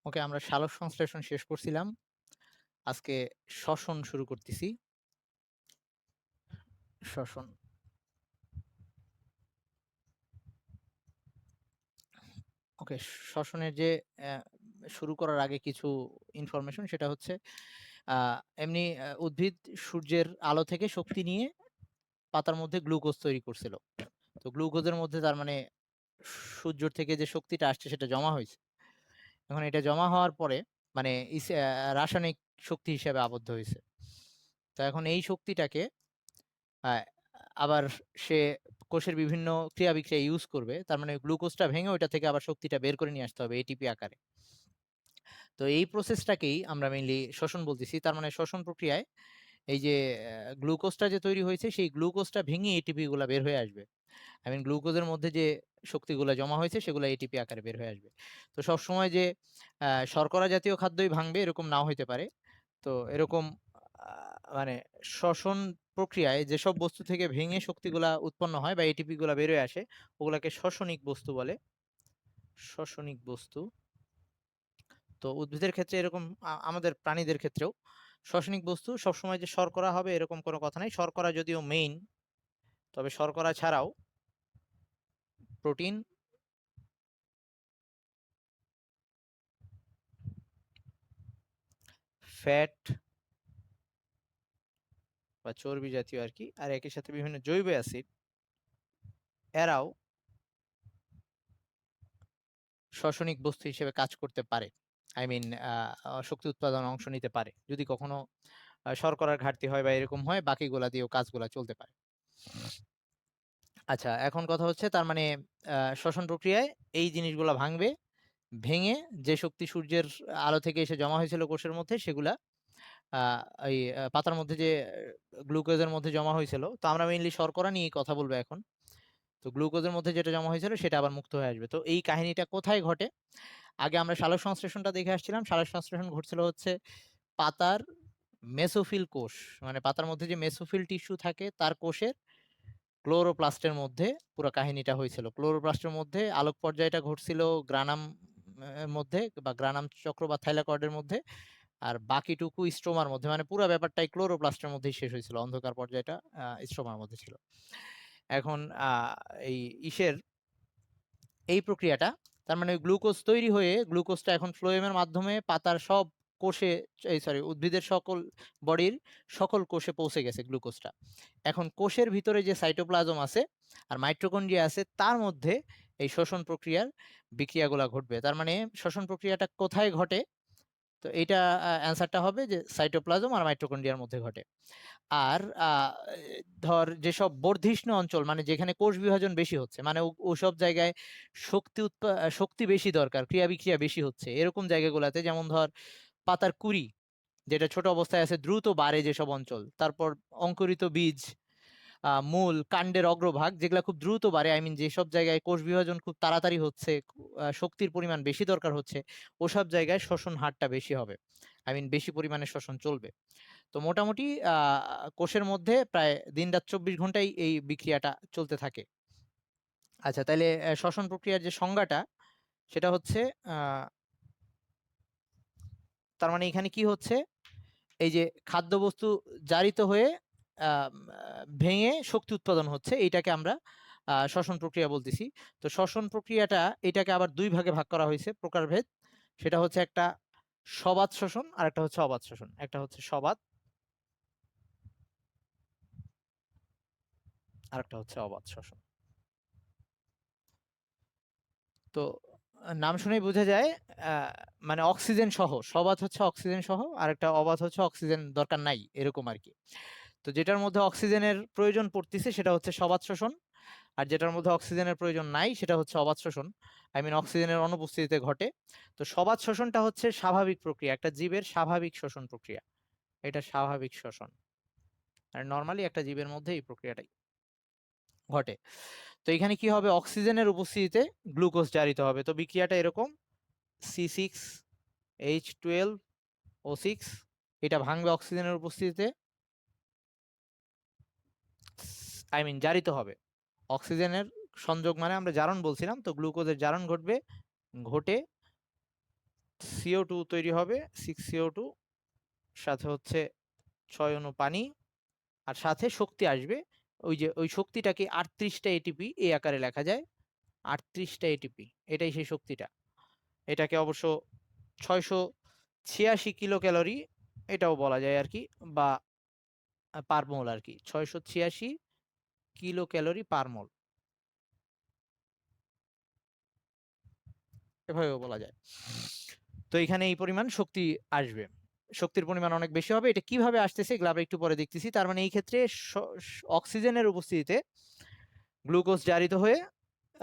ওকে, আমরা সালোক সংশ্লেষণ শেষ করছিলাম, আজকে শ্বসন শুরু করতেছি। শ্বসন, ওকে। শ্বসনের যে শুরু করার আগে কিছু ইনফরমেশন, সেটা হচ্ছে এমনি উদ্ভিদ সূর্যের আলো থেকে শক্তি নিয়ে পাতার মধ্যে গ্লুকোজ তৈরি করছিল। তো গ্লুকোজের মধ্যে তার মানে সূর্য থেকে যে শক্তিটা আসছে সেটা জমা হয়েছে। এখন এটা জমা হওয়ার পরে মানে রাসায়নিক শক্তি হিসেবে আবদ্ধ হয়েছে। তো এখন এই শক্তিটাকে আহ, আবার সে কোষের বিভিন্ন ক্রিয়া বিক্রিয়া ইউজ করবে, তার মানে গ্লুকোজটা ভেঙে ওইটা থেকে আবার শক্তিটা বের করে নিয়ে আসতে হবে এটিপি আকারে। তো এই প্রসেসটাকেই আমরা মেইনলি শ্বসন বলতেছি। তার মানে শ্বসন প্রক্রিয়ায় এই যে গ্লুকোজটা যে তৈরি হয়েছে সেই গ্লুকোজটা ভেঙে এটিপি গুলা বের হয়ে আসবে। আই মিন গ্লুকোজের মধ্যে যে শক্তিগুলো জমা হয়েছে সেগুলো এটিপি আকারে বের হয়ে আসবে। তো সব সময় যে শর্করা জাতীয় খাদ্যই ভাঙবে এরকম নাও হইতে পারে। তো এরকম মানে শ্বসন প্রক্রিয়ায় যেসব বস্তু থেকে ভেঙে শক্তিগুলা উৎপন্ন হয় বা এটিপি গুলা বের হয়ে আসে ওগুলাকে শ্বসনিক বস্তু বলে। শ্বসনিক বস্তু। তো উদ্ভিদের ক্ষেত্রে এরকম, আমাদের প্রাণীদের ক্ষেত্রেও শ্বসনিক বস্তু সবসময় যে শর্করা হবে এরকম কোনো কথা নাই। শর্করা যদিও মেইন, তবে শর্করা ছাড়াও প্রোটিন, ফ্যাট বা চর্বি জাতীয় আর কি, আর একই সাথে বিভিন্ন জৈব অ্যাসিড, এরাও শ্বসনিক বস্তু হিসেবে কাজ করতে পারে। আই মিন শক্তি উৎপাদন অংশ নিতে পারে যদি কখনো শর্করার ঘাটতি হয় বা এরকম হয়, বাকিগুলা দিয়েও কাজগুলা চলতে পারে। আচ্ছা, এখন কথা হচ্ছে তার মানে শ্বসন প্রক্রিয়ায় এই জিনিসগুলা ভাঙবে, ভেঙে যে শক্তি সূর্যের আলো থেকে এসে জমা হয়েছিল কোষের মধ্যে সেগুলা আহ, এই পাতার মধ্যে যে গ্লুকোজের মধ্যে জমা হয়েছিল। তো আমরা মেইনলি শর্করা নিয়ে কথা বলবো এখন। তো গ্লুকোজের মধ্যে যেটা জমা হয়েছিল সেটা আবার মুক্ত হয়ে আসবে। তো এই কাহিনীটা কোথায় ঘটে? আগে আমরা সালোক সংশ্লেষণটা দেখে আসছিলাম। সালোক সংশ্লেষণ ঘটছিল হচ্ছে পাতার মেসোফিল কোষ, মানে পাতার মধ্যে যে মেসোফিল টিস্যু থাকে তার কোষের ক্লোরোপ্লাস্টের মধ্যে পুরো কাহিনীটা হয়েছিল। ক্লোরোপ্লাস্টের মধ্যে আলোক পর্যায়টা ঘটছিল গ্রানাম এর মধ্যে বা গ্রানাম চক্র বা থাইলাকয়েডের মধ্যে, আর বাকিটুকু স্ট্রোমার মধ্যে, মানে পুরো ব্যাপারটাই ক্লোরোপ্লাস্টের মধ্যেই শেষ হয়েছিল। অন্ধকার পর্যায়টা স্ট্রোমার মধ্যে ছিল। এখন এই ইসের এই প্রক্রিয়াটা, তার মানে গ্লুকোজ তৈরি হয়ে গ্লুকোজটা এখন ফ্লোয়েমের মাধ্যমে পাতার সব কোষে, এই সরি উদ্ভিদের সকল বডির সকল কোষে পৌঁছে গেছে গ্লুকোজটা। এখন কোষের ভিতরে যে সাইটোপ্লাজম আছে আর মাইটোকন্ড্রিয়া আছে তার মধ্যে এই শ্বসন প্রক্রিয়ার বিক্রিয়াগুলো ঘটবে। তার মানে শ্বসন প্রক্রিয়াটা কোথায় ঘটে? তো এইটা অ্যান্সারটা হবে যে সাইটোপ্লাজম আর মাইটোকন্ড্রিয়ার মধ্যে ঘটে। আর ধর যেসব বর্ধিষ্ণু অঞ্চল, মানে যেখানে কোষ বিভাজন বেশি হচ্ছে, মানে ওসব জায়গায় শক্তি বেশি দরকার, ক্রিয়া বিক্রিয়া বেশি হচ্ছে, এরকম জায়গাগুলোতে, যেমন ধর পাতার কুড়ি যেটা ছোট অবস্থায় আছে দ্রুত বাড়ে যেসব অঞ্চল, তারপর অঙ্কুরিত বীজ, মূল, কাণ্ডের অগ্রভাগ যেগুলা খুব দ্রুত বাড়ে, আই মিন যেসব জায়গায় কোষ বিভাজন খুব তাড়াতাড়ি হচ্ছে, শক্তির পরিমাণ বেশি দরকার হচ্ছে, ওসব জায়গায় শ্বসন হারটা বেশি হবে। আই মিন বেশি পরিমাণে শ্বসন চলবে। তো মোটামুটি কোষের মধ্যে প্রায় দিন রাত 24 ঘন্টাই এই বিক্রিয়াটা চলতে থাকে। আচ্ছা, তাহলে শ্বসন প্রক্রিয়ার যে সংজ্ঞাটা সেটা হচ্ছে আহ, তার মানে এখানে কি হচ্ছে, এই যে খাদ্যবস্তু জারিত হয়ে আহ, ভেঙে শক্তি উৎপাদন হচ্ছে, এইটাকে আমরা শ্বসন প্রক্রিয়া বলতেছি। তো শ্বসন প্রক্রিয়াটা এটাকে আবার দুই ভাগে ভাগ করা হয়েছে প্রকারভেদ। সেটা হচ্ছে একটা সবাত শ্বসন আর একটা হচ্ছে অবাত শ্বসন। একটা হচ্ছে সবাত আর একটা হচ্ছে অবাত শ্বসন। তো নাম শুনেই বোঝা যায় আহ, মানে অক্সিজেন সহ সবাত হচ্ছে অক্সিজেন সহ, আর একটা অবাত হচ্ছে অক্সিজেন দরকার নাই এরকম আর কি। তো যেটার মধ্যে অক্সিজেনের প্রয়োজন পড়তেছে সেটা হচ্ছে সবাত শোষণ, আর যেটার মধ্যে অক্সিজেনের প্রয়োজন নাই সেটা হচ্ছে অবাত শোষণ, আই মিন অক্সিজেনের অনুপস্থিতিতে ঘটে। তো সবাত শোষণটা হচ্ছে স্বাভাবিক প্রক্রিয়া, একটা জীবের স্বাভাবিক শ্বসন প্রক্রিয়া, এটা স্বাভাবিক শ্বসন। আর নর্মালি একটা জীবের মধ্যে এই প্রক্রিয়াটাই ঘটে। তো এখানে কি হবে, অক্সিজেনের উপস্থিতিতে গ্লুকোজ জারিত হবে। তো বিক্রিয়াটা এরকম, C6H12O6, এটা ভাঙবে অক্সিজেনের উপস্থিতিতে, আই মিন জারিত হবে। অক্সিজেনের সংযোগ মানে আমরা জারণ বলছিলাম, তো গ্লুকোজের জারণ ঘটবে, ঘটে CO2 তৈরি হবে 6CO2, সাথে হচ্ছে 6 অণু পানি, আর সাথে শক্তি আসবে। ওই যে ওই শক্তিটাকে 38টা ATP এই আকারে লেখা যায়, 38টা ATP, এটাই সেই শক্তিটা। এটাকে অবশ্য 686 কিলো ক্যালোরি এটাও বলা যায় আর কি, বা পার মোল আর কি, 686 কিলো ক্যালোরি পার মোল এভাবেও বলা যায়। তো এখানে এই পরিমাণ শক্তি আসবে, শক্তির পরিমাণ অনেক বেশি হবে। এটা কিভাবে আসতেছে এগুলো আমরা একটু পরে দেখতেছি। তার মানে এই ক্ষেত্রে অক্সিজেনের উপস্থিতিতে গ্লুকোজ জারিত হয়ে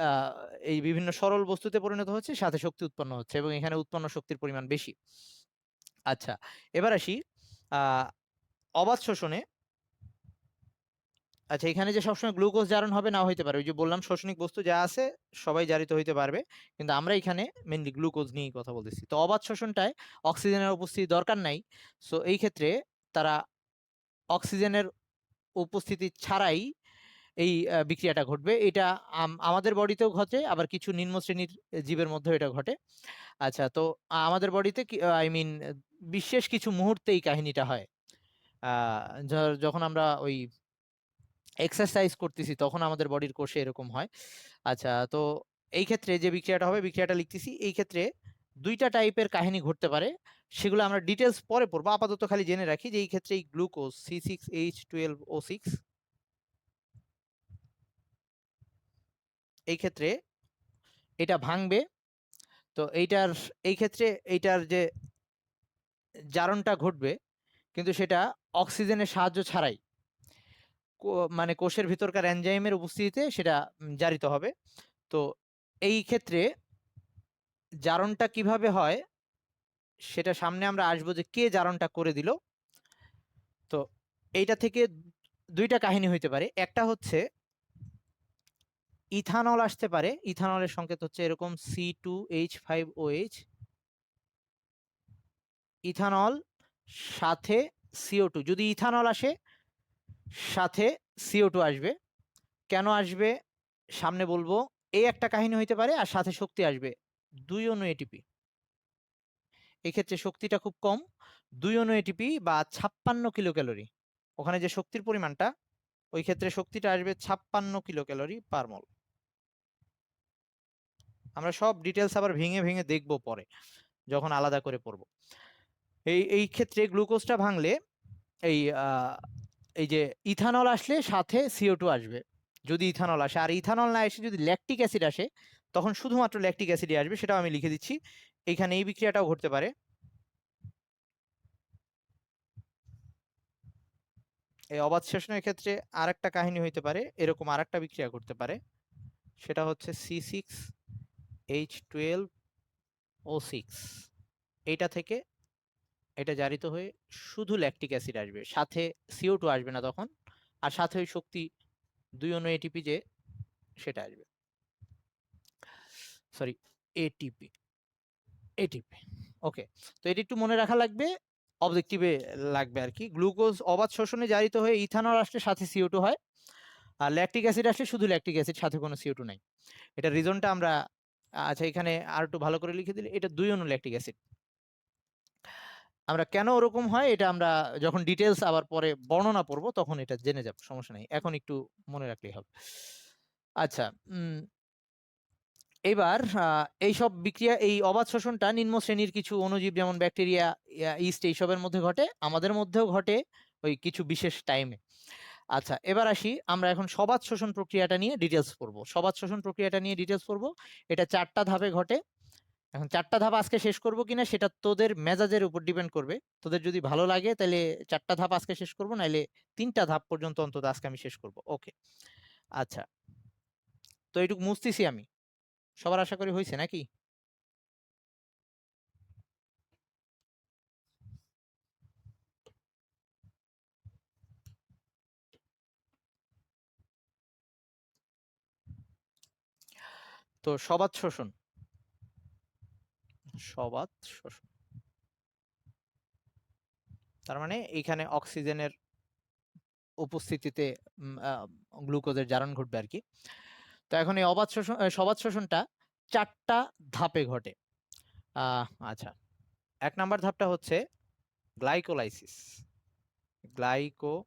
আহ, এই বিভিন্ন সরল বস্তুতে পরিণত হচ্ছে, সাথে শক্তি উৎপন্ন হচ্ছে, এবং এখানে উৎপন্ন শক্তির পরিমাণ বেশি। আচ্ছা, এবার আসি আহ অবাধ শোষণে। আচ্ছা, এখানে যে সবসময় গ্লুকোজ জারণ হবে না হইতে পারে, ওই যে বললাম শোষণিক বস্তু যা আছে সবাই জারিত হইতে পারবে, কিন্তু আমরা এখানে মেনলি গ্লুকোজ নিয়েই কথা বলতেছি। তো অবাধ শোষণটায় অক্সিজেনের উপস্থিতি দরকার নাই, সো এই ক্ষেত্রে তারা অক্সিজেনের উপস্থিতি ছাড়াই এই বিক্রিয়াটা ঘটবে। এটা আমাদের বডিতেও ঘটে, আবার কিছু নিম্ন শ্রেণীর জীবের মধ্যেও এটা ঘটে। আচ্ছা, তো আমাদের বডিতে আই মিন বিশেষ কিছু মুহূর্তে এই কাহিনীটা হয়। যখন আমরা ওই এক্সারসাইজ করতেছি তখন আমাদের বডির কোষে এরকম হয়। আচ্ছা, তো এই ক্ষেত্রে যে বিক্রিয়াটা হবে, বিক্রিয়াটা লিখতেছি, এই ক্ষেত্রে দুইটা টাইপের কাহিনী ঘটতে পারে, সেগুলো আমরা ডিটেলস পরে পড়বো। আপাতত খালি জেনে রাখি যে এই ক্ষেত্রে এই গ্লুকোজ C6H12O6, এই ক্ষেত্রে এটা ভাঙবে। তো এই ক্ষেত্রে এইটার যে জারণটা ঘটবে, কিন্তু সেটা অক্সিজেনের সাহায্য ছাড়াই, মানে কোষের ভিতরকার এনজাইমের উপস্থিতিতে সেটা জারিত হবে। তো এই ক্ষেত্রে জারণটা কিভাবে হয় সেটা সামনে আমরা আসবো, যে কে জারণটা করে দিল। তো এইটা থেকে দুইটা কাহিনী হইতে পারে। একটা হচ্ছে ইথানল আসতে পারে, ইথানলের সংকেত হচ্ছে এরকম C2H5OH, ইথানল সাথে CO2। যদি ইথানল আসে সাথে CO2 আসবে, কেন আসবে সামনে বলবো। এই একটা কাহিনী হইতে পারে, আর সাথে শক্তি আসবে 2 অণু ATP। এক্ষেত্রে শক্তিটা খুব কম, 2 অণু ATP বা 56 কিলো ক্যালোরি। ওখানে যে শক্তির পরিমাণটা, ওই ক্ষেত্রে শক্তিটা আসবে 56 কিলো ক্যালোরি পার মোল। আমরা সব ডিটেলস আবার ভেঙে ভেঙে দেখবো পরে যখন আলাদা করে পড়বো। এই ক্ষেত্রে গ্লুকোজটা ভাঙলে এই এই যে ইথানল আসলে সাথে CO2 আসবে, যদি ইথানল আসে। আর ইথানল না এসে যদি ল্যাকটিক অ্যাসিড আসে, তখন শুধুমাত্র ল্যাকটিক অ্যাসিডই আসবে, সেটাও আমি লিখে দিচ্ছি। এইখানে এই বিক্রিয়াটাও ঘটতে পারে। এই অবাধ শোষণের ক্ষেত্রে আরেকটা কাহিনী হইতে পারে, এরকম আরেকটা বিক্রিয়া ঘটতে পারে, সেটা হচ্ছে C6H12O6। এইটা থেকে এটা জারিত হয়ে শুধু ল্যাকটিক অ্যাসিড আসবে, সাথে CO2 আসবে না তখন, আর সাথে ওই শক্তি 2 অণু ATP যে সেটা আসবে, সরি, ATP, ATP। ওকে, তো এটা একটু মনে রাখা লাগবে, অবজেক্টিভে লাগবে আর কি। গ্লুকোজ অবাধ শোষণে জারিত হয়ে ইথানল আসলে সাথে CO2 হয়, আর ল্যাকটিক অ্যাসিড আসলে শুধু ল্যাকটিক অ্যাসিড, সাথে কোনো CO2 নাই। এটা রিজনটা আমরা, আচ্ছা এখানে আর একটু ভালো করে লিখে দিলে, এটা 2 অণু ল্যাকটিক অ্যাসিড। আমরা কেন ওরকম হয় এটা আমরা যখন ডিটেলস আবার পরে বর্ণনা পড়বো তখন এটা জেনে যাব, সমস্যা নেই, এখন একটু মনে রাখলেই হবে। আচ্ছা, এবার এইসব বিক্রিয়া, এই অবাধ শোষণটা নিম্ন শ্রেণীর কিছু অণুজীব যেমন ব্যাকটেরিয়া, ইস্ট, এইসবের মধ্যে ঘটে, আমাদের মধ্যেও ঘটে ওই কিছু বিশেষ টাইমে। আচ্ছা, এবার আসি আমরা এখন সবাত শোষণ প্রক্রিয়াটা নিয়ে ডিটেলস পড়বো। সবাত শোষণ প্রক্রিয়াটা নিয়ে ডিটেলস পড়বো। এটা 4টা ধাপে ঘটে। এখন 4টা ধাপ আজকে শেষ করব কিনা সেটা তোদের মেজাজের উপর ডিপেন্ড করবে। তোদের যদি ভালো লাগে তাহলে 4টা ধাপ আজকে শেষ করব, নাইলে 3টা ধাপ পর্যন্ত অন্তত আজকে আমি শেষ করব। ওকে, আচ্ছা, তো এইটুকু মুছতেছি আমি। সবার আশা করি হয়েছে নাকি? তো সবাত শোষণ, সবাত শোষণ তার মানে এইখানে অক্সিজেনের উপস্থিতিতে গ্লুকোজের জারণ ঘটবে আর কি। তো এখন এই অবাধ শোষণ, সবাত শোষণটা 4টা ধাপে ঘটে। আচ্ছা, 1 নাম্বার ধাপটা হচ্ছে গ্লাইকোলাইসিস। গ্লাইকোলাইসিস।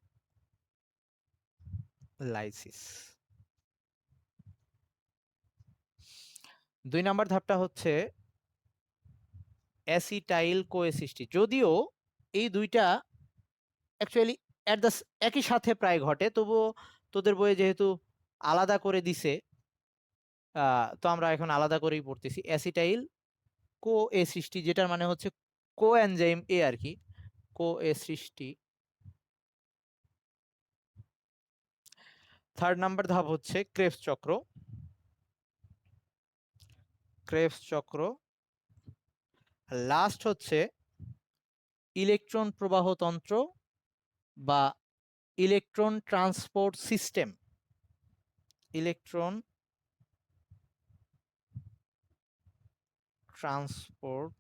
2 নাম্বার ধাপটা হচ্ছে অ্যাসিটাইল কোএসিস্টি। যদিও এই দুইটা অ্যাকচুয়ালি একই সাথে প্রায় ঘটে, তবুও তোদের বইয়ে যেহেতু আলাদা করে দিছে, তো আমরা এখন আলাদা করেই পড়তেছি। অ্যাসিটাইল কোএসিস্টি, যেটার মানে হচ্ছে কোএনজাইম এ আর কি, কোএসিস্টি। 3rd নাম্বার ধাপ হচ্ছে ক্রেবস চক্র। ক্রেবস চক্র। লাস্ট হচ্ছে ইলেকট্রন প্রবাহ তন্ত্র বা electron transport system. Electron transport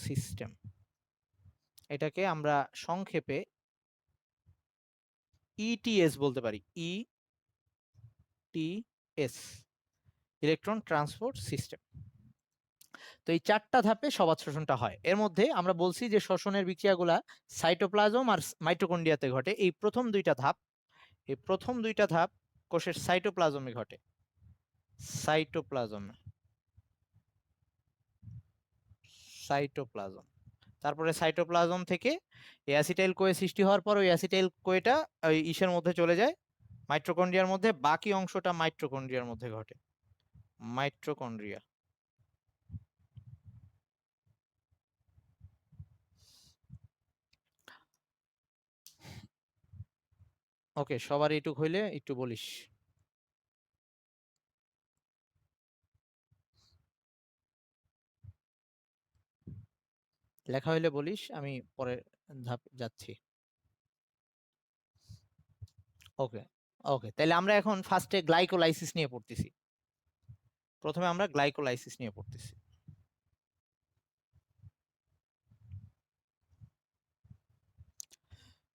system, এটাকে আমরা সংক্ষেপে ইটিএস বলতে পারি। ETS, electron transport system. তো এই 4টা ধাপে সবাত শোষণটা হয়। এর মধ্যে আমরা বলছি যে শ্বসনের বিক্রিয়াগুলা সাইটোপ্লাজম আর মাইটোকন্ড্রিয়াতে ঘটে। এই প্রথম দুইটা ধাপ কোষের সাইটোপ্লাজমে ঘটে। সাইটোপ্লাজম। তারপরে সাইটোপ্লাজম থেকে অ্যাসিটাইল কোয়ে সৃষ্টি হওয়ার পর ওই অ্যাসিটাইল কোয়েটা ওই ইসের মধ্যে চলে যায়, মাইটোকন্ড্রিয়ার মধ্যে। বাকি অংশটা মাইটোকন্ড্রিয়ার মধ্যে ঘটে। মাইটোকন্ড্রিয়া। ওকে, সবার এইটুক হইলে একটু বলিস। লেখা হইলে বলিস, আমি পরে ধাপ যাচ্ছি। ওকে ওকে, তাহলে আমরা এখন ফার্স্টে গ্লাইকোলাইসিস নিয়ে পড়তেছি। প্রথমে আমরা গ্লাইকোলাইসিস নিয়ে পড়তেছি।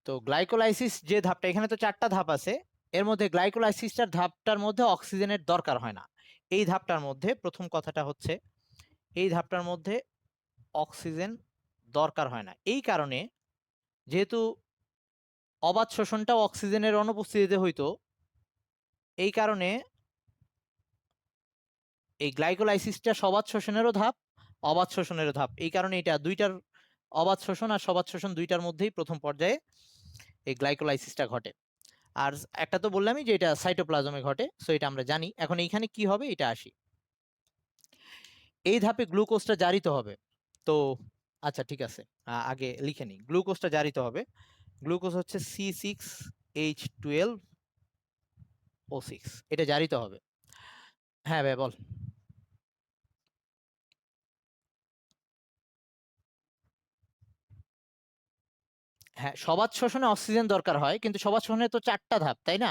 তো গ্লাইকোলাইসিস যে ধাপটা, এখানে তো 4টা ধাপ আছে, এর মধ্যে গ্লাইকোলাইসিসটার ধাপটার মধ্যে অক্সিজেনের দরকার হয় না। এই ধাপটার মধ্যে প্রথম কথাটা হচ্ছে এই ধাপটার মধ্যে অক্সিজেন দরকার হয় না। এই কারণে যেহেতু অবাত শোষণটাও অক্সিজেনের অনুপস্থিতিতে হইতো, এই কারণে এই গ্লাইকোলাইসিসটা সবাত শোষণেরও ধাপ, অবাত শোষণেরও ধাপ। এই কারণে এটা দুইটার, অবাত শোষণ আর সবাত শোষণ দুইটার মধ্যেই প্রথম পর্যায়ে এই গ্লাইকোলাইসিসটা ঘটে। আর একটা তো বললামই যে এটা সাইটোপ্লাজমে ঘটে, সো এটা আমরা জানি। এখন এইখানে কি হবে এটা আসি। এই ধাপে গ্লুকোজটা জারিত হবে। তো আচ্ছা ঠিক আছে, আগে লিখে নিই। গ্লুকোজটা জারিত হবে। গ্লুকোজ হচ্ছে C6H12O6, এটা জারিত হবে। হ্যাঁ ভাই বল। হ্যাঁ, সবাত শোষণে অক্সিজেন দরকার হয়, কিন্তু সবাত শোষণে তো 4টা ধাপ, তাই না?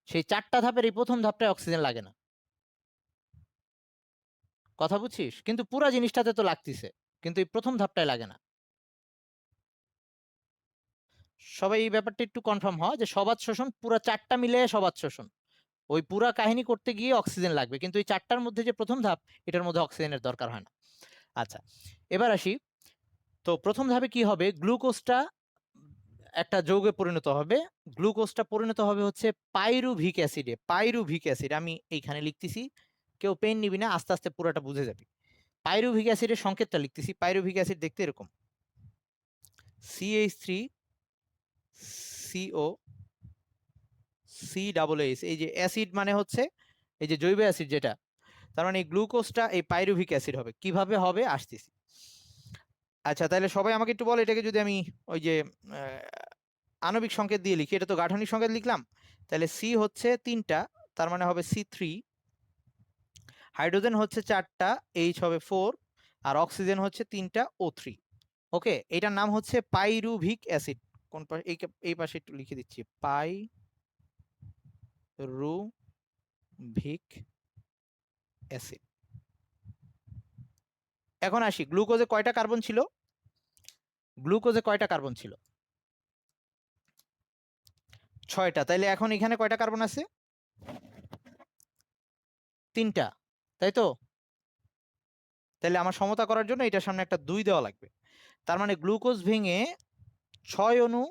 সেই 4টা ধাপের এই প্রথম ধাপটায় অক্সিজেন লাগে না। কথা বুঝছিস? কিন্তু পুরা জিনিসটাতে তো লাগতেছে, কিন্তু এই প্রথম ধাপটায় লাগে না। সবাই এই ব্যাপারটা একটু কনফার্ম হয় যে সবাত শোষণ পুরা 4টা মিলে সবাত শোষণ। ওই পুরা কাহিনী করতে গিয়ে অক্সিজেন লাগবে, কিন্তু এই 4টার মধ্যে যে প্রথম ধাপ, এটার মধ্যে অক্সিজেনের দরকার হয় না। আচ্ছা, এবার আসি। তো প্রথম ধাপে কি হবে, গ্লুকোজটা একটা যৌগে পরিণত হবে। গ্লুকোজটা পরিণত হবে হচ্ছে পাইরুভিক অ্যাসিডে। পাইরুভিক অ্যাসিড আমি এইখানে লিখতেছি, কেউ পেন নিবি না, আস্তে আস্তে পুরাটা বুঝে যাবি। পাইরুভিক অ্যাসিডের সংকেতটা লিখতেছি। পাইরুভিক অ্যাসিড দেখতে এরকম, CH3CO, এই যে অ্যাসিড মানে হচ্ছে এই যে জৈব অ্যাসিড যেটা, তার মানে এই গ্লুকোজটা এই পাইরুভিক অ্যাসিড হবে। কিভাবে হবে আসতেছি। আচ্ছা, তাহলে সবাই আমাকে একটু বল, এটাকে যদি আমি ওই যে আণবিক সংকেত দিয়ে লিখি, এটা তো গাঠনিক সংকেত লিখলাম, তাহলে সি হচ্ছে 3টা, তার মানে হবে C3। হাইড্রোজেন হচ্ছে 4টা, H হবে 4, আর অক্সিজেন হচ্ছে 3টা, O3। ওকে, এটার নাম হচ্ছে পাইরুভিক অ্যাসিড। কোন পাশে, এই পাশে একটু লিখে দিচ্ছি, পাইরুভিক অ্যাসিড। এখন আসি, গ্লুকোজে কয়টা কার্বন ছিল? গ্লুকোজে কয়টা কার্বন ছিল? 6টা। তাইলে এখন এখানে কয়টা কার্বন আছে? 3টা, তাই তো? তাহলে আমার সমতা করার জন্য এটার সামনে একটা 2 দেওয়া লাগবে। তার মানে গ্লুকোজ ভেঙে 6 অণু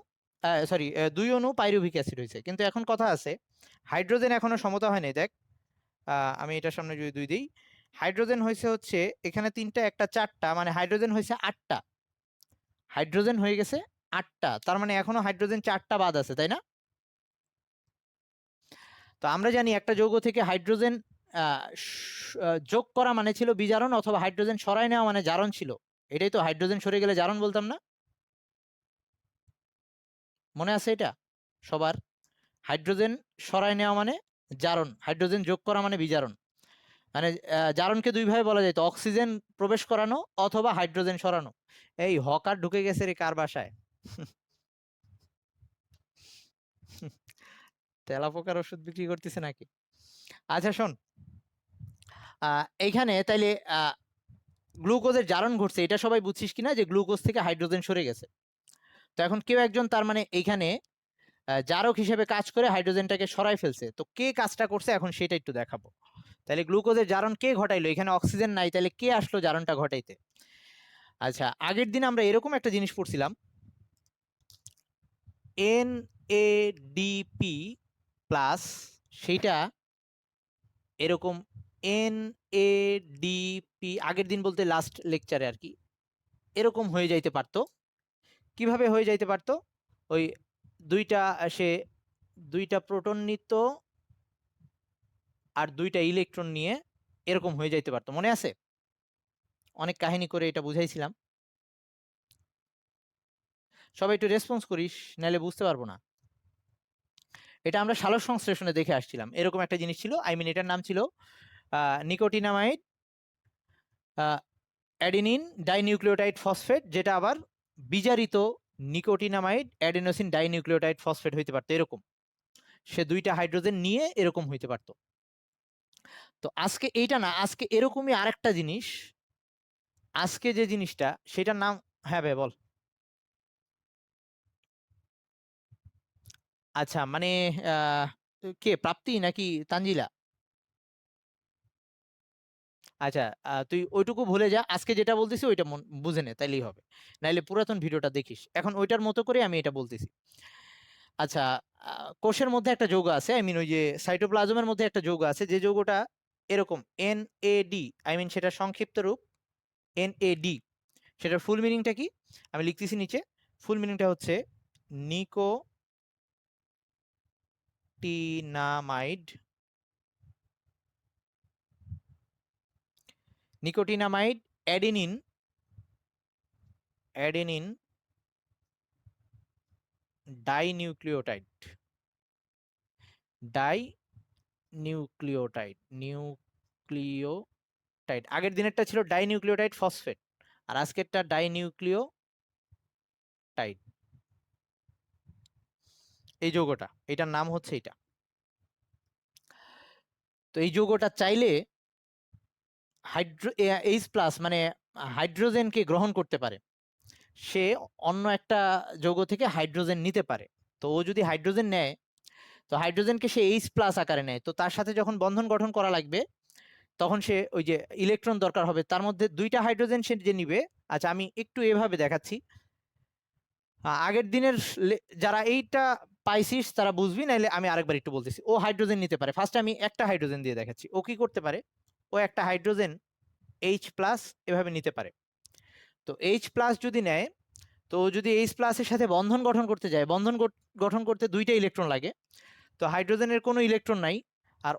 সরি 2 অণু পাইরুভিক অ্যাসিড হয়েছে। কিন্তু এখন কথা আছে, হাইড্রোজেন এখনো সমতা হয় নাই। দেখ, আমি এটার সামনে যদি 2 দিই, হাইড্রোজেন হয়েছে হচ্ছে এখানে 3টা, একটা 4টা, মানে হাইড্রোজেন হয়েছে 8টা। হাইড্রোজেন হয়ে গেছে 8টা, তার মানে এখনো হাইড্রোজেন 4টা বাদ আছে, তাই না? তো আমরা জানি একটা যৌগ থেকে হাইড্রোজেন যোগ করা মানে ছিল বিজারণ, অথবা হাইড্রোজেন সরাই নেওয়া মানে জারণ ছিল। এটাই তো, হাইড্রোজেন সরে গেলে জারণ বলতাম না? মনে আছে এটা সবার? হাইড্রোজেন সরাই নেওয়া মানে জারণ, হাইড্রোজেন যোগ করা মানে বিজারণ। মানে জারণকে 2 ভাবে বলা যায়, তো অক্সিজেন প্রবেশ করানো অথবা হাইড্রোজেন সরানো। এই হকার ঢুকে গেছে রে কার বাসায়! তেলাপোকার ওষুধ বিক্রি করতেছে নাকি? আচ্ছা শোন, এইখানে তাইলে গ্লুকোজের জারণ ঘটছে, এটা সবাই বুঝছিস কিনা যে গ্লুকোজ থেকে হাইড্রোজেন সরে গেছে। তো এখন কেউ একজন তার মানে এইখানে জারক হিসেবে কাজ করে হাইড্রোজেনটাকে সরাই ফেলছে। তো কে কাজটা করছে এখন সেটা একটু দেখাবো। তাহলে গ্লুকোজের জারণ কে ঘটাইলো? এখানে অক্সিজেন নাই, তাহলে কে আসলো জারণটা ঘটাইতে? আচ্ছা, আগের দিন আমরা এরকম একটা জিনিস পড়ছিলাম, NADP প্লাস, সেইটা এরকম NADP, আগের দিন বলতে লাস্ট লেকচারে আর কি, এরকম হয়ে যাইতে পারতো। কিভাবে হয়ে যাইতে পারতো? ওই দুইটা, সে 2টা প্রোটন নিত আর 2টা ইলেকট্রন নিয়ে এরকম হয়ে যাইতে পারতো, মনে আছে? অনেক কাহিনী করে এটা বুঝাইছিলাম। সবাই একটু রেসপন্স করিস, নাহলে বুঝতে পারবো না। এটা আমরা সালোক সংশ্লেষণে দেখে আসছিলাম, এরকম একটা জিনিস ছিল। এটার নাম ছিল নিকোটিনামাইড অ্যাডেনিন ডাইনিউক্লিওটাইড ফসফেট, যেটা আবার বিজারিত নিকোটিনামাইড অ্যাডেনোসিন ডাইনিউক্লিওটাইড ফসফেট হইতে পারতো এরকম। সে 2টা হাইড্রোজেন নিয়ে এরকম হইতে পারতো। তো আজকে এইটা না, আজকে এরকমই আরেকটা জিনিস, আজকে যে জিনিসটা সেটার নাম, হ্যাঁ ভাই বল। আচ্ছা, মানে কে, প্রাপ্তি নাকি তানজিলা? আচ্ছা, তুই ওইটুকু ভুলে যা, আজকে যেটা বলতেছি ওইটা বুঝে নে, তাইলেই হবে। নাইলে পুরাতন ভিডিওটা দেখিস, এখন ওইটার মতো করে আমি এটা বলতেছি। আচ্ছা, কোষের মধ্যে একটা যৌগ আছে, ওই যে সাইটোপ্লাজমের মধ্যে একটা যৌগ আছে, যে যৌগটা এরকম NAD, সেটার সংক্ষিপ্ত রূপ NAD। সেটার ফুল মিনিংটা কি আমি লিখতেছি নিচে। ফুল মিনিংটা হচ্ছে নিকোটিনামাইড, অ্যাডেনিন ডাইনিউক্লিওটাইড, নিউক্লিওটাইড। আগের দিনেরটা ছিল ডাইনিউক্লিওটাইড ফসফেট, আর আজকেরটা ডাইনিউক্লিওটাইড। এই যৌগটা, এটার নাম হচ্ছে এটা। তো এই যৌগটা চাইলে H+ মানে হাইড্রোজেনকে গ্রহণ করতে পারে। সে অন্য একটা যৌগ থেকে হাইড্রোজেন নিতে পারে। তো ও যদি হাইড্রোজেন নেয়, তো হাইড্রোজেনকে সে H+ আকারে নেয়। তো তার সাথে যখন বন্ধন গঠন করা লাগবে, তখন সে ওই যে ইলেকট্রন দরকার হবে, তার মধ্যে 2টা হাইড্রোজেন সে যে নিবে। আচ্ছা, আমি একটু এভাবে দেখাচ্ছি। আগের দিনের যারা এইটা পাইছিস তারা বুঝবি, নাইলে আমি আরেকবার একটু বলতেছি। ও হাইড্রোজেন নিতে পারে, ফার্স্টে আমি একটা হাইড্রোজেন দিয়ে দেখাচ্ছি। ও কি করতে পারে? ও একটা হাইড্রোজেন H+ এভাবে নিতে পারে। তো H+ যদি নেয়, তো যদি H+ এর সাথে বন্ধন গঠন করতে যায়, বন্ধন গঠন করতে 2টা ইলেকট্রন লাগে। তো হাইড্রোজেনের কোনো ইলেকট্রন নাই। আর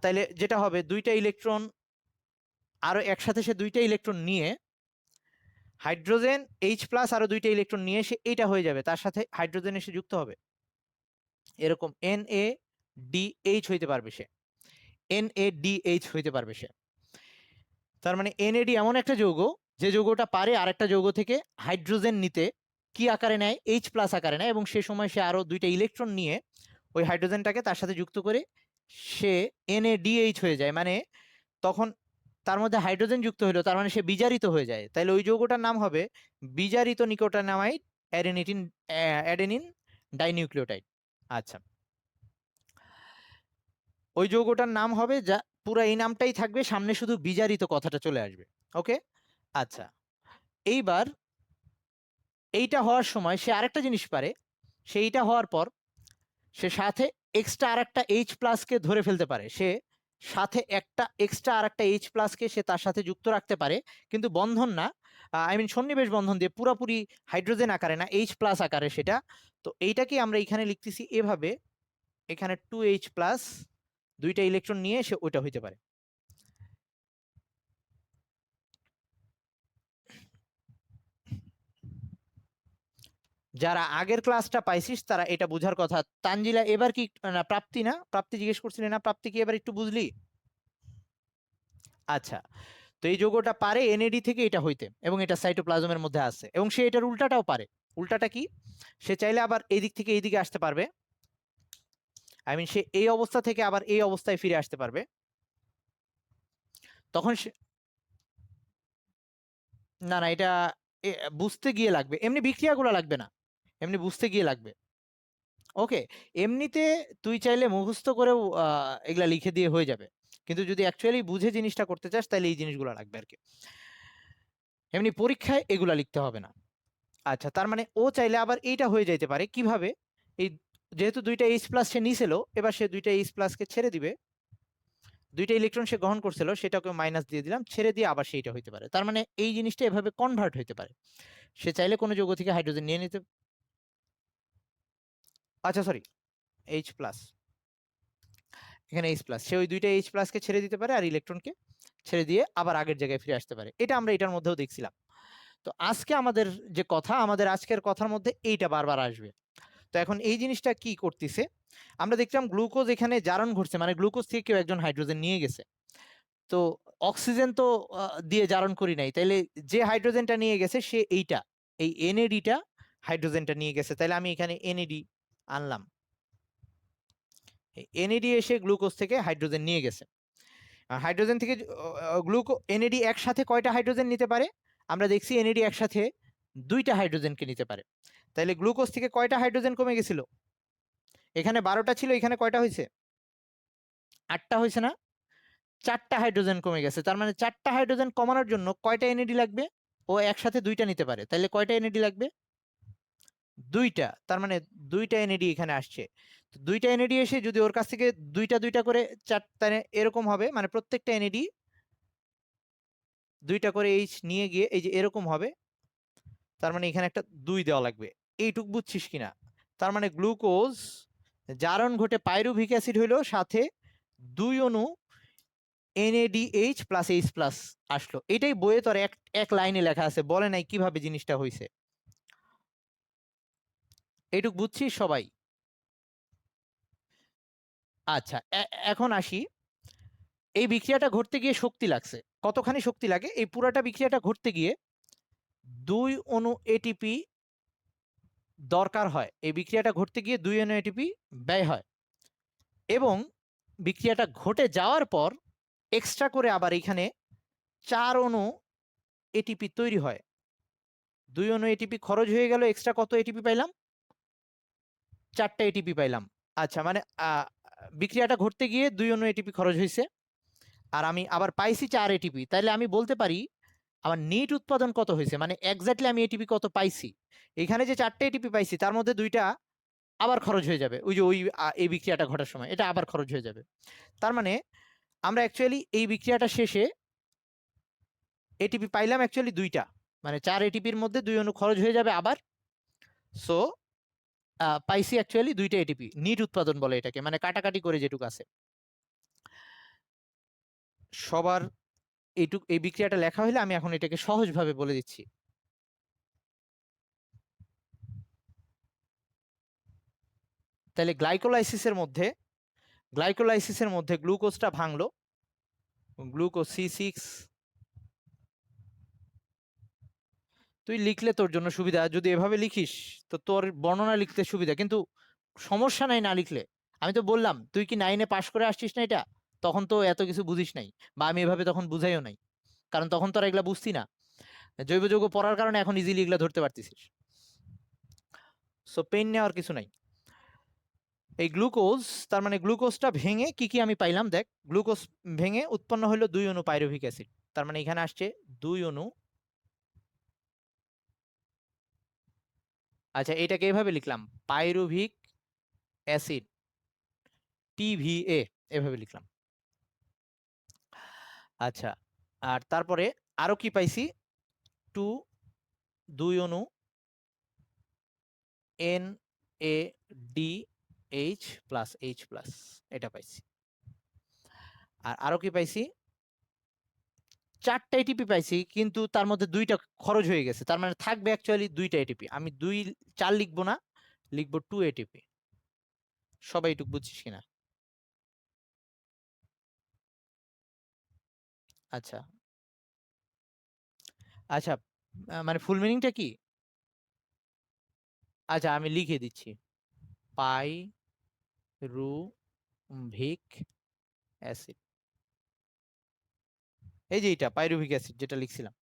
তাইলে যেটা হবে, 2টা ইলেকট্রন আরো একসাথে, সে 2টা ইলেকট্রন নিয়ে, হাইড্রোজেন H+ আরো 2টা ইলেকট্রন নিয়ে সে এইটা হয়ে যাবে, তার সাথে হাইড্রোজেন এসে যুক্ত হবে। এরকম NADH হইতে পারবে সে, NADH হইতে পারবে সে। তার মানে NAD এমন একটা যৌগ, যে যৌগটা পারে আরেকটা যৌগ থেকে হাইড্রোজেন নিতে। কি আকারে নেয়? H+ আকারে নেয়, এবং সে সময় সে আরো 2টা ইলেকট্রন নিয়ে ওই হাইড্রোজেনটাকে তার সাথে যুক্ত করে সে NADH হয়ে যায়। মানে তখন তার মধ্যে হাইড্রোজেন যুক্ত হলো, তার মানে সে বিজারিত হয়ে যায়। তাইলে ওই যৌগটার নাম হবে বিজারিত নিকোটিনামাইড অ্যাডেনিন ডাইনিউক্লিওটাইড। আচ্ছা, ওই যৌগটার নাম হবে, যা পুরো এই নামটাই থাকবে, সামনে শুধু বিজারিত কথাটা চলে আসবে। ওকে, আচ্ছা, এইবার এইটা হওয়ার সময় সে আরেকটা জিনিস পারে, সেইটা হওয়ার পর সে সাথে এক্সট্রা আরেকটা এইচ প্লাসকে ধরে ফেলতে পারে, সে সাথে একটা এক্সট্রা আরেকটা এইচ প্লাসকে সে তার সাথে যুক্ত রাখতে পারে, কিন্তু বন্ধন না, আই মিন সন্নিবেশ বন্ধন দিয়ে, পুরাপুরি হাইড্রোজেন আকারে না, এইচ প্লাস আকারে সেটা। তো এইটাকে আমরা এখানে লিখতেছি এভাবে, এখানে 2H প্লাস, দুইটা ইলেকট্রন নিয়ে সে ওইটা হইতে পারে। যারা আগের ক্লাসটা পাইছিস তারা এটা বুঝার কথা। তানজিলা এবার কি, না প্রাপ্তি, না প্রাপ্তি জিজ্ঞেস করছিলি না, প্রাপ্তি কি এবার একটু বুঝলি? আচ্ছা, তো এই যৌগটা পারে এনএডি থেকে এটা হইতে, এবং এটা সাইটোপ্লাজমের মধ্যে আছে, এবং সে এটার উল্টাটাও পারে। উল্টাটা কি? সে চাইলে আবার এই দিক থেকে এই দিকে আসতে পারবে, আই মিন সে এই অবস্থা থেকে আবার এই অবস্থায় ফিরে আসতে পারবে। তখন সে, না না, এটা বুঝতে গিয়ে লাগবে, এমনি বিক্রিয়াগুলো লাগবে না, এমনি বুঝতে গিয়ে লাগবে। ওকে, এমনিতে তুই চাইলে মুখস্থ করেও এগুলা লিখে দিয়ে হয়ে যাবে, কিন্তু যদি অ্যাকচুয়ালি বুঝে জিনিসটা করতে চাস তাহলে এই জিনিসগুলো লাগবে আর কি। এমনি পরীক্ষায় এগুলা লিখতে হবে না। আচ্ছা, তার মানে ও চাইলে আবার এইটা হয়ে যাইতে পারে কিভাবে, এই যেহেতু দুইটা এইচ প্লাস সে নিছিল, এবার সে দুইটা এইচ প্লাসকে ছেড়ে দিবে, দুইটা ইলেকট্রন সে গ্রহণ করছিল সেটাকে মাইনাস দিয়ে দিলাম, ছেড়ে দিয়ে আবার সেইটা হইতে পারে। তার মানে এই জিনিসটা এভাবে কনভার্ট হইতে পারে, সে চাইলে কোনো যৌগ থেকে হাইড্রোজেন নিয়ে নিতে, আচ্ছা সরি, এইচ প্লাস, এখানে এইচ প্লাস, সে ওই দুইটা এইচ প্লাসকে ছেড়ে দিতে পারে আর ইলেকট্রনকে ছেড়ে দিয়ে আবার আগের জায়গায় ফিরে আসতে পারে। এটা আমরা এটার মধ্যেও দেখছিলাম। তো আজকে আমাদের যে কথা, আমাদের আজকের কথার মধ্যে এইটা বারবার আসবে। তো এখন এই জিনিসটা কি করতেছে, আমরা দেখলাম গ্লুকোজ এখানে জারণ ঘটছে, মানে গ্লুকোজ থেকে কেউ একজন হাইড্রোজেন নিয়ে গেছে। তো অক্সিজেন তো দিয়ে জারণ করি নাই, তাইলে যে হাইড্রোজেনটা নিয়ে গেছে সে এইটা, এই এনএডিটা হাইড্রোজেনটা নিয়ে গেছে, তাইলে আমি এখানে এনএডি আনলাম, এনএডি এসে গ্লুকোজ থেকে হাইড্রোজেন নিয়ে গেছে। হাইড্রোজেন থেকে গ্লুকো এনএডি একসাথে কয়টা হাইড্রোজেন নিতে পারে? আমরা দেখছি এনএডি একসাথে দুইটা হাইড্রোজেনকে নিতে পারে। তাহলে গ্লুকোজ থেকে কয়টা হাইড্রোজেন কমে গেছিল? এখানে 12টা ছিল, এখানে কয়টা হয়েছে? 8টা হয়েছে না? 4টা হাইড্রোজেন কমে গেছে। তার মানে 4টা হাইড্রোজেন কমানোর জন্য কয়টা এনএডি লাগবে? ও একসাথে দুইটা নিতে পারে, তাহলে কয়টা এনএডি লাগবে? দুইটা। তার মানে দুইটা এনএডি এখানে আসছে। তো দুইটা এনএডি এসে যদি ওর কাছ থেকে দুইটা দুইটা করে 4টা এরকম হবে, মানে প্রত্যেকটা এনএডি দুইটা করে এইচ নিয়ে গিয়ে এই যে এরকম হবে, তার মানে এখানে একটা 2 দেওয়া লাগবে। এইটুক বুঝছিস কিনা? তার মানে গ্লুকোজ জারণ ঘটে পাইরুভিক অ্যাসিড হইলো, সাথে 2 অণু NADH প্লাস H প্লাস আসলো। এটাই বইয়ে তোর এক লাইনে লেখা আছে, বলে নাই কিভাবে জিনিসটা হয়েছে। এইটুক বুঝছিস সবাই? আচ্ছা, এখন আসি, এই বিক্রিয়াটা ঘটতে গিয়ে শক্তি লাগছে, কতখানি শক্তি লাগে? এই পুরাটা বিক্রিয়াটা ঘটতে গিয়ে 2 অণু এটিপি দরকার হয়, এই বিক্রিয়াটা ঘটতে গিয়ে 2 অণু এটিপি ব্যয় হয়, এবং বিক্রিয়াটা ঘটে যাওয়ার পর এক্সট্রা করে আবার এখানে 4 অণু এটিপি তৈরি হয়। 2 অণু এটিপি খরচ হয়ে গেল, এক্সট্রা কত এটিপি পাইলাম? 4টা এটিপি পাইলাম। আচ্ছা, মানে বিক্রিয়াটা ঘটতে গিয়ে 2 অণু এটিপি খরচ হয়েছে, আর আমি আবার পাইছি 4 এটিপি, তাইলে আমি বলতে পারি আমার নেট উৎপাদন কত হয়েছে, মানে এক্স্যাক্টলি আমি এটিপি কত পাইছি। এখানে যে 4টা এটিপি পাইছি তার মধ্যে 2টা আবার খরচ হয়ে যাবে, ওই যে ওই এই বিক্রিয়াটা ঘটার সময় এটা আবার খরচ হয়ে যাবে। তার মানে আমরা অ্যাকচুয়ালি এই বিক্রিয়াটা শেষে এটিপি পাইলাম অ্যাকচুয়ালি 2টা, মানে 4 এটিপির মধ্যে 2 অণু খরচ হয়ে যাবে আবার। সো পাইছি অ্যাকচুয়ালি 2টা এটিপি, নিট উৎপাদন বলে এটাকে, মানে কাটাকাটি করে যেটুকু আছে। সবার এইটুক এই বিক্রিয়াটা লেখা হইলে আমি এখন এটাকে সহজভাবে বলে দিচ্ছি। তাহলে গ্লাইকোলাইসিসের মধ্যে গ্লুকোজটা ভাঙলো, গ্লুকোজ C6, তুই লিখলে তোর জন্য সুবিধা, যদি এভাবে লিখিস তো তোর বর্ণনা লিখতে সুবিধা, কিন্তু সমস্যা নাই না লিখলে। আমি তো বললাম তুই কি 9-এ পাশ করে আসছিস না, এটা তখন তো এত কিছু বুঝিস নাই, বা আমি এভাবে তখন বুঝাইও নাই, কারণ তখন তোরা এগুলা বুঝতি না। জৈব যৌগ পড়ার কারণে এখন ইজিলি এগুলা ধরতে পারতেছিস, সো পেন নেওয়ার কিছু নাই। এই গ্লুকোজ, তার মানে গ্লুকোজটা ভেঙে কি কি আমি পাইলাম দেখ, গ্লুকোজ ভেঙে উৎপন্ন হলো 2 অণু পাইরুভিক অ্যাসিড। তার মানে এখানে আসছে 2 অণু। আচ্ছা, এটাকে এভাবে লিখলাম, পাইরুভিক অ্যাসিড টিভিএ, এভাবে লিখলাম। আচ্ছা, আর তারপরে আরো কি পাইছি, 2 অণু NADH+, এটা পাইছি। আর আরো কি পাইছি, 4টা এটিপি পাইছি, কিন্তু তার মধ্যে 2টা খরচ হয়ে গেছে, তার মানে থাকবে অ্যাকচুয়ালি 2টা এটিপি। আমি 4 লিখবো না, লিখবো 2 এটিপি। সবাই একটু বুঝছিস কিনা? আচ্ছা আচ্ছা, মানে ফুল মিনিংটা কি? আচ্ছা, আমি লিখে দিচ্ছি, পাইরুভিক অ্যাসিড। এই যে এটা পাইরুভিক অ্যাসিড যেটা লিখছিলাম।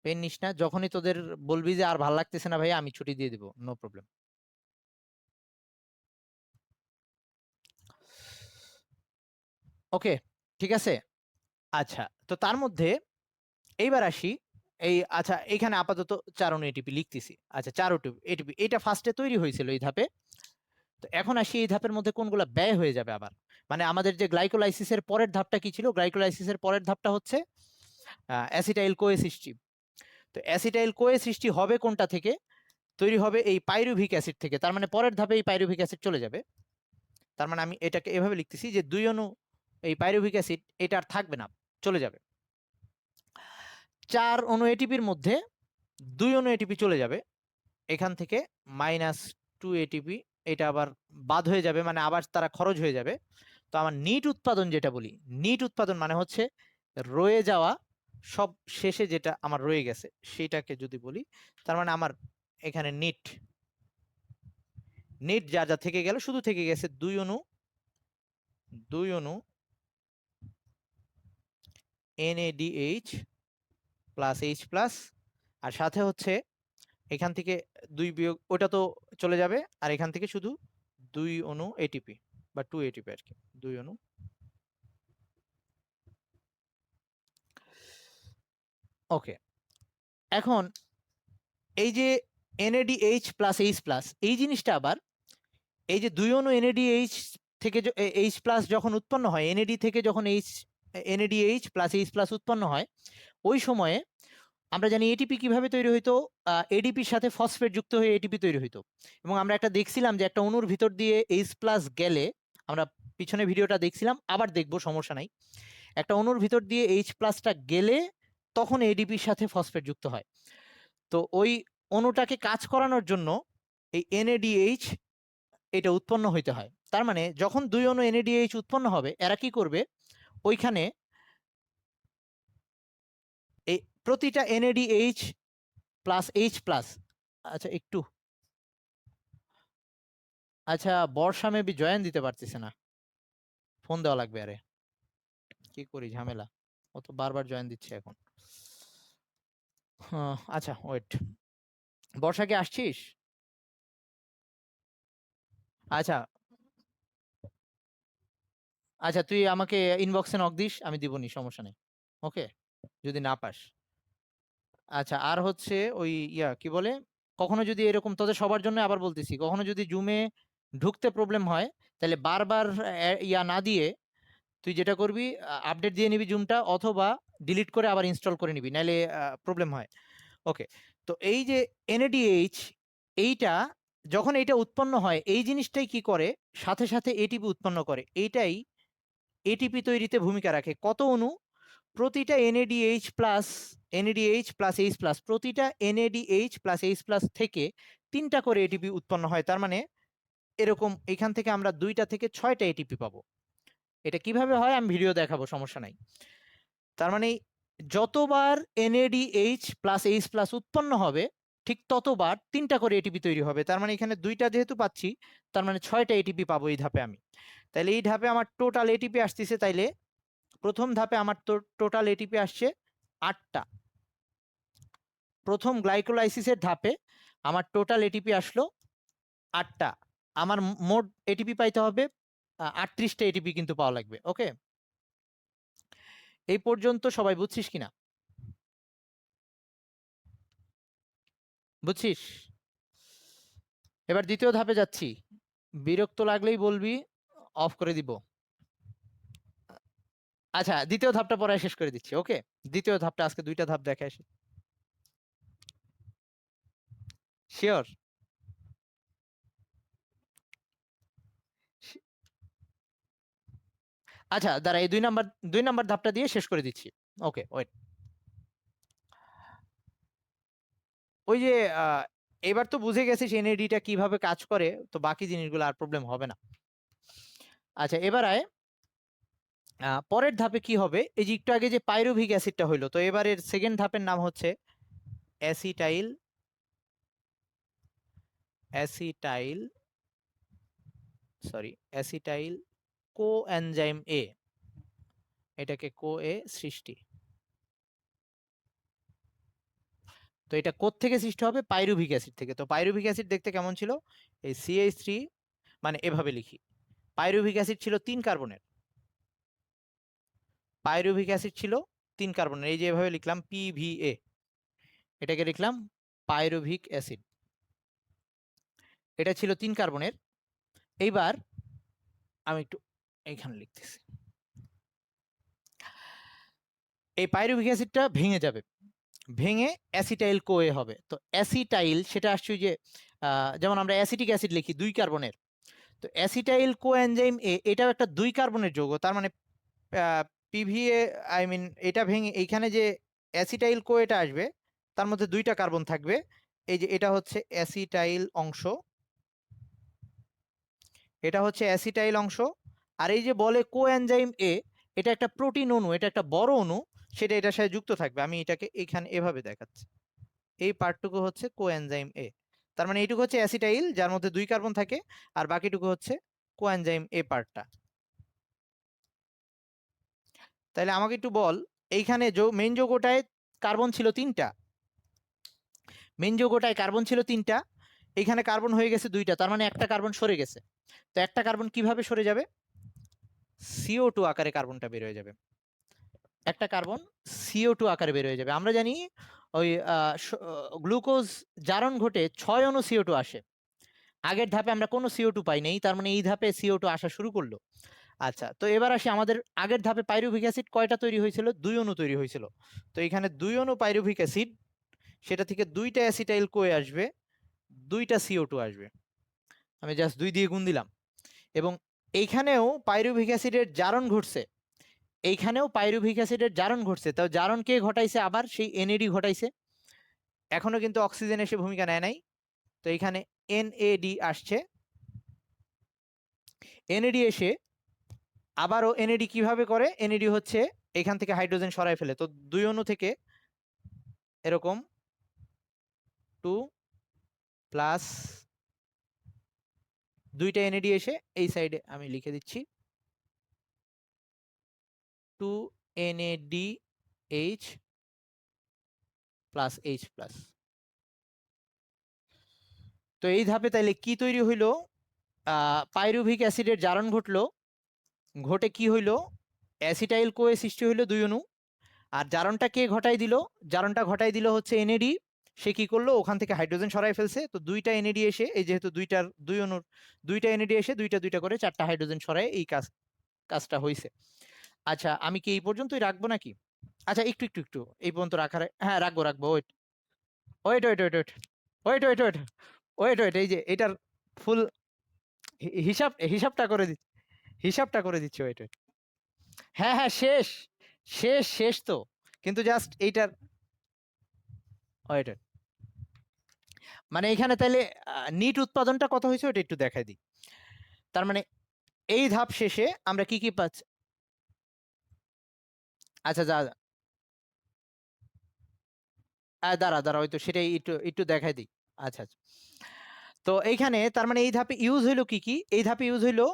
পেন নিস না, যখনই তোদের বলবি যে আর ভাল লাগতেছে না ভাই, আমি ছুটি দিয়ে দিব, নো প্রবলেম। ওকে, ঠিক আছে। আচ্ছা, তো তার মধ্যে এইবার আসি, এই আচ্ছা এখানে আপাতত 4 অণু এটিপি লিখতেছি। আচ্ছা, 4 এটিপি এটা ফার্স্টে তৈরি হয়েছিল এই ধাপে। তো এখন আসি এই ধাপের মধ্যে কোনগুলা ব্যয় হয়ে যাবে আবার, মানে আমাদের যে গ্লাইকোলাইসিসের পরের ধাপটা কি ছিল, গ্লাইকোলাইসিসের পরের ধাপটা হচ্ছে অ্যাসিটাইল কোয়ে সৃষ্টি। তো অ্যাসিটাইল কোয়ে সৃষ্টি হবে কোনটা থেকে, তৈরি হবে এই পাইরুভিক অ্যাসিড থেকে। তার মানে পরের ধাপে এই পাইরুভিক অ্যাসিড চলে যাবে। তার মানে আমি এটাকে এভাবে লিখতেছি যে 2 অণু এই পাইরুভিক অ্যাসিড এটা আর থাকবে না, চলে যাবে। 4 অণু এটিপির মধ্যে 2 অণু এটিপি চলে যাবে এখান থেকে, -2 এটিপি, এটা আবার বাদ হয়ে যাবে, মানে আবার তারা খরচ হয়ে যাবে। তো আমার নিট উৎপাদন যেটা বলি, নিট উৎপাদন মানে হচ্ছে রয়ে যাওয়া, সব শেষে যেটা আমার রয়ে গেছে সেটাকে যদি বলি, তার মানে আমার এখানে নিট নিট যা যা থেকে গেল, শুধু থেকে গেছে 2 অণু NADH+H+, আর সাথে হচ্ছে এখান থেকে 2 বিয়োগ ওটা তো চলে যাবে, আর এখান থেকে শুধু 2 অণু এটিপি বা 2 এটিপি আর কি, 2 অণু। ওকে, এখন এই যে NADH+H+, এই জিনিসটা আবার, এই যে 2 অণু NADH থেকে H+ যখন উৎপন্ন হয়, NAD থেকে যখন NADH+H+ উৎপন্ন হয়, ওই সময়ে আমরা জানি এটিপি কিভাবে তৈরি হইতো, এডিপির সাথে ফসফেট যুক্ত হয়ে এটিপি তৈরি হইতো। এবং আমরা একটা দেখছিলাম যে একটা অণুর ভিতর দিয়ে H+ গেলে, আমরা পিছনে ভিডিওটা দেখছিলাম, আবার দেখবো, সমস্যা নাই। একটা অণুর ভিতর দিয়ে H+টা গেলে তখন এডিপির সাথে ফসফেট যুক্ত হয়। তো ওই অণুটাকে কাজ করানোর জন্য এই NADH এটা উৎপন্ন হইতে হয়। তার মানে যখন 2 অণু NADH উৎপন্ন হবে, এরা কি করবে, ওইখানে এই প্রতিটা NADH+H+, আচ্ছা একটু, আচ্ছা বর্ষা মেবি জয়েন দিতে পারতেছে না, ফোন দেওয়া লাগবে। আরে কি করি, ঝামেলা, ও তো বারবার জয়েন দিচ্ছে এখন। আচ্ছা ওয়েট, বর্ষা কি আসছিস? আচ্ছা আচ্ছা, তুই আমাকে ইনবক্সে নক দিস, আমি দিবনি, সমস্যা নেই। ওকে, যদি না পাস। আচ্ছা, আর হচ্ছে ওই কি বলে, কখনো যদি এরকম, তোদের সবার জন্য আবার বলতেছি, কখনো যদি জুমে ঢুকতে প্রবলেম হয়, তাহলে বারবার না দিয়ে তুই যেটা করবি, আপডেট দিয়ে নিবি জুমটা, অথবা ডিলিট করে আবার ইনস্টল করে নিবি, নাহলে প্রবলেম হয়। ওকে, তো এই যে NADH, এইটা যখন এইটা উৎপন্ন হয়, এই জিনিসটাই কি করে, সাথে সাথে এটিপি উৎপন্ন করে, এইটাই এটিপি তৈরিতে ভূমিকা রাখে। কত অণু, প্রতিটা NADH+H+, প্রতিটা NADH+H+ থেকে 3টা করে এটিপি উৎপন্ন হয়। তার মানে এরকম এখান থেকে আমরা 2টা থেকে 6টা এটিপি পাবো। এটা কিভাবে হয় আমি ভিডিও দেখাবো, সমস্যা নাই। তার মানে যতবার NADH+H+ উৎপন্ন হবে, ঠিক ততবার 3টা করে এটিপি তৈরি হবে। তার মানে এখানে 2টা যেহেতু পাচ্ছি, তার মানে 6টা এটিপি পাবো এই ধাপে আমি। তাইলে এই ধাপে আমার টোটাল এটিপি আসতেছে, তাইলে প্রথম ধাপে আমার টোটাল এটিপি আসছে 8টা। প্রথম গ্লাইকোলাইসিসের ধাপে আমার টোটাল এটিপি আসলো 8টা, আমার মোট এটিপি পাইতে হবে 38টা এটিপি কিন্তু পাওয়া লাগবে। ওকে, এই পর্যন্ত সবাই বুঝছিস কিনা? বুঝছিস? এবার দ্বিতীয় ধাপে যাচ্ছি, বিরক্ত লাগলেই বলবি, অফ করে দিব। আচ্ছা, দ্বিতীয় ধাপটা পরে শেষ করে দিচ্ছি। ওকে, দ্বিতীয় ধাপটা আজকে 2টা ধাপ দেখে আসি। শিওর? আচ্ছা দাঁড়া, এই 2 নাম্বার ধাপটা দিয়ে শেষ করে দিচ্ছি। ওকে ওয়েট, ওই যে এবার তো বুঝে গেছিস এনএডিটা কিভাবে কাজ করে, তো বাকি জিনিসগুলো আর প্রবলেম হবে না। আচ্ছা এবার আয়, পরের ধাপে কি হবে, এই যে একটু আগে যে পাইরুভিক অ্যাসিডটা হইলো, তো এবারের সেকেন্ড ধাপের নাম হচ্ছে অ্যাসিটাইল অ্যাসিটাইল অ্যাসিটাইল কোএনজাইম এ, এটাকে এ সৃষ্টি। তো এটা কোত্থেকে সৃষ্টি হবে? পাইরুভিক অ্যাসিড থেকে। তো পাইরুভিক অ্যাসিড দেখতে কেমন ছিল? এই CH3, মানে এভাবে লিখি, পাইরুভিক অ্যাসিড ছিল 3 কার্বনের, পাইরুভিক অ্যাসিড ছিল 3 কার্বনের, এই যে এভাবে লিখলাম PVA, এটাকে লিখলাম পাইরুভিক অ্যাসিড, এটা ছিল 3 কার্বনের। এইবার আমি একটু এইখানে লিখতেছি, এই পাইরুভিক অ্যাসিডটা ভেঙে যাবে, ভেঙে অ্যাসিটাইল কোয়ে হবে। তো অ্যাসিটাইল সেটা আসছে যে যেমন আমরা অ্যাসিটিক অ্যাসিড লিখি 2 কার্বনের, তো অ্যাসিটাইল কোএনজাইম এ এটাও একটা 2 কার্বনের যৌগ, তার মানে PVA, আই মিন এটা ভেঙে এইখানে যে অ্যাসিটাইল কোয়েটা আসবে তার মধ্যে 2টা কার্বন থাকবে। এই যে এটা হচ্ছে অ্যাসিটাইল অংশ, এটা হচ্ছে অ্যাসিটাইল অংশ, আর এই যে বলে কোএনজাইম এ, এটা একটা প্রোটিন অণু, এটা একটা বড় অণু, সেটা এটার সাথে যুক্ত থাকবে। আমি এটাকে এখানে এভাবে দেখাচ্ছি, এই পার্টটুকু হচ্ছে কোএনজাইম এ, তার মানে এইটুকু হচ্ছে অ্যাসিটাইল যার মধ্যে 2 কার্বন থাকে, আর বাকিটুকু হচ্ছে কোএনজাইম এ পার্টটা। তাহলে আমাকে একটু বল, এইখানে মেইন যৌগটায় কার্বন ছিল 3টা, মেইন যৌগটায় কার্বন ছিল 3টা, এইখানে কার্বন হয়ে গেছে 2টা, তার মানে একটা কার্বন সরে গেছে। তো একটা কার্বন কিভাবে সরে যাবে? CO2 আকারে কার্বনটা বের হয়ে যাবে, একটা কার্বন CO2 আকারে বের হয়ে যাবে। আমরা জানি ওই গ্লুকোজ জারণ ঘটে 6 অণু CO2 আসে, আগের ধাপে আমরা কোনো CO2 পাই নাই, তার মানে এই ধাপে CO2 আসা শুরু করলো। আচ্ছা, তো এবার আসি, আমাদের আগের ধাপে পাইরুভিক অ্যাসিড কয়টা তৈরি হয়েছিল? 2 অণু তৈরি হয়েছিল। তো এখানে 2 অণু পাইরুভিক অ্যাসিড, সেটা থেকে 2টা অ্যাসিটাইল কোয়ে আসবে, 2টা CO2 আসবে, আমি জাস্ট 2 দিয়ে গুণ দিলাম। এবং এইখানেও পাইরুভিক অ্যাসিডের জারণ ঘটছে, এইখানেও পাইরুভিক অ্যাসিডের জারণ ঘটছে। তো জারণ কে ঘটাইছে? আবার সেই NAD ঘটাইছে, এখনো কিন্তু অক্সিজেন এসে ভূমিকা নেয় নাই। তো এখানে NAD আসছে, NAD এসে আবারও NAD কিভাবে করে? NAD হচ্ছে এখান থেকে হাইড্রোজেন সরাই ফেলে, তো 2 অণু থেকে এরকম 2 প্লাস 2টা NAD এসে এই সাইডে আমি লিখে দিচ্ছি 2 NADH প্লাস H প্লাস। তো এই ধাপে তাইলে কি তৈরি হইলো? পাইরুভিক অ্যাসিডের জারণ ঘটলো, ঘটে কি হইলো? অ্যাসিটাইল কোয়ে সৃষ্টি হইলো 2 অণু, আর জারণটা কে ঘটাই দিল? জারণটা ঘটাই দিল হচ্ছে NAD, সে কি করলো? ওখান থেকে হাইড্রোজেন সরাই ফেলছে, তো 2টা NAD এসে, এই যেহেতু 2 অণুর 2টা NAD এসে 2টা করে 4টা হাইড্রোজেন সরায়, এই কাজটা হইছে। আচ্ছা আমি কি এই পর্যন্তই রাখবো নাকি? আচ্ছা একটু একটু একটু এই পর্যন্ত রাখার, হ্যাঁ রাখবো wait wait wait wait wait wait wait wait wait wait, এই যে এটার ফুল হিসাবটা করে দিচ্ছি, ওয়েট ওয়েট, হ্যাঁ হ্যাঁ শেষ শেষ শেষ তো, কিন্তু জাস্ট এইটার ওয়েট ওয়েট, মানে এখানে তাইলে নিট উৎপাদনটা কত হয়েছে ওটা একটু দেখাই দিই। তার মানে এই ধাপ শেষে আমরা কি কি পাচ্ছি? আচ্ছা যা দাঁড়া দাঁড়া, ওই তো সেটাই একটু একটু দেখাই দিই। আচ্ছা আচ্ছা, তো এইখানে তার মানে এই ধাপে ইউজ হইলো কি কি? এই ধাপে ইউজ হইলো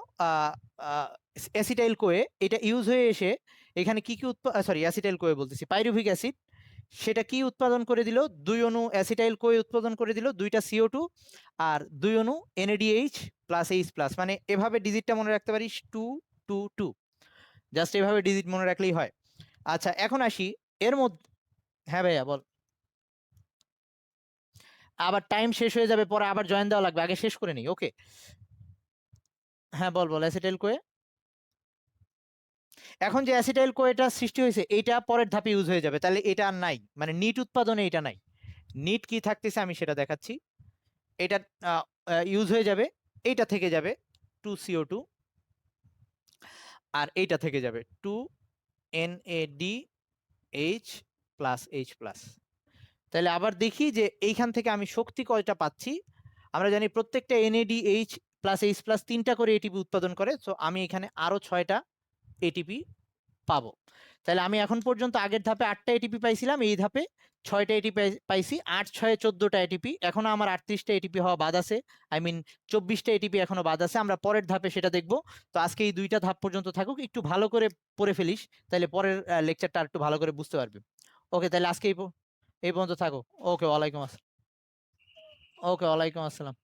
অ্যাসিটাইল কোয়ে, এটা ইউজ হয়ে এসে এখানে কি কি সরি অ্যাসিটাইল কোয়ে বলতেছি, পাইরুভিক অ্যাসিড, সেটা কি উৎপাদন করে দিল? 2 অণু অ্যাসিটাইল কোয়ে উৎপাদন করে দিল, 2টা CO2 আর 2 অণু NADH প্লাস H প্লাস। মানে এভাবে ডিজিটটা মনে রাখতে পারিস 2 2 2, জাস্ট এভাবে ডিজিট মনে রাখলেই হয়। আচ্ছা এখন আসি এর মধ্যে। হ্যাঁ ভাইয়া বল। আবার টাইম শেষ হয়ে যাবে, পরে আবার জয়েন দেওয়া লাগবে, আগে শেষ করে নিই। ওকে, হ্যাঁ বল বল। অ্যাসিটাইল কোয়ে, এখন যে অ্যাসিটাইল কোয়েটা সৃষ্টি হয়েছে এইটা পরের ধাপে ইউজ হয়ে যাবে, তাহলে এটা আর নাই, মানে নিট উৎপাদনে এটা নাই। নিট কি থাকতেছে আমি সেটা দেখাচ্ছি। এটা ইউজ হয়ে যাবে, এইটা থেকে যাবে 2CO2 আর এইটা থেকে যাবে 2NADH প্লাস H প্লাস। তাহলে আবার দেখি যে এইখান থেকে আমি শক্তি কয়টা পাচ্ছি। আমরা জানি প্রত্যেকটা NADH প্লাস H প্লাস 3টা করে এটিপি উৎপাদন করে, সো আমি এখানে আরো 6টা এটিপি পাবো। তাহলে আমি এখন পর্যন্ত আগের ধাপে 8টা এটিপি পাইছিলাম, এই ধাপে 6টা এটিপি পাইছি। 8 6 14টা এটিপি, এখনো আমার 38টা এটিপি হওয়া বাদ আছে, আই মিন 24টা এটিপি এখনো বাদ আছে। আমরা পরের ধাপে সেটা দেখব। তো আজকে এই 2টা ধাপ পর্যন্ত থাকুক, একটু ভালো করে পড়ে ফেলিস, তাহলে পরের লেকচারটা একটু ভালো করে বুঝতে পারবি। ওকে, তাহলে আজকে এই পর্যন্ত থাকুক। ওকে, ওয়ালাইকুম আসসালাম। ওকে, ওয়ালাইকুম আসসালাম।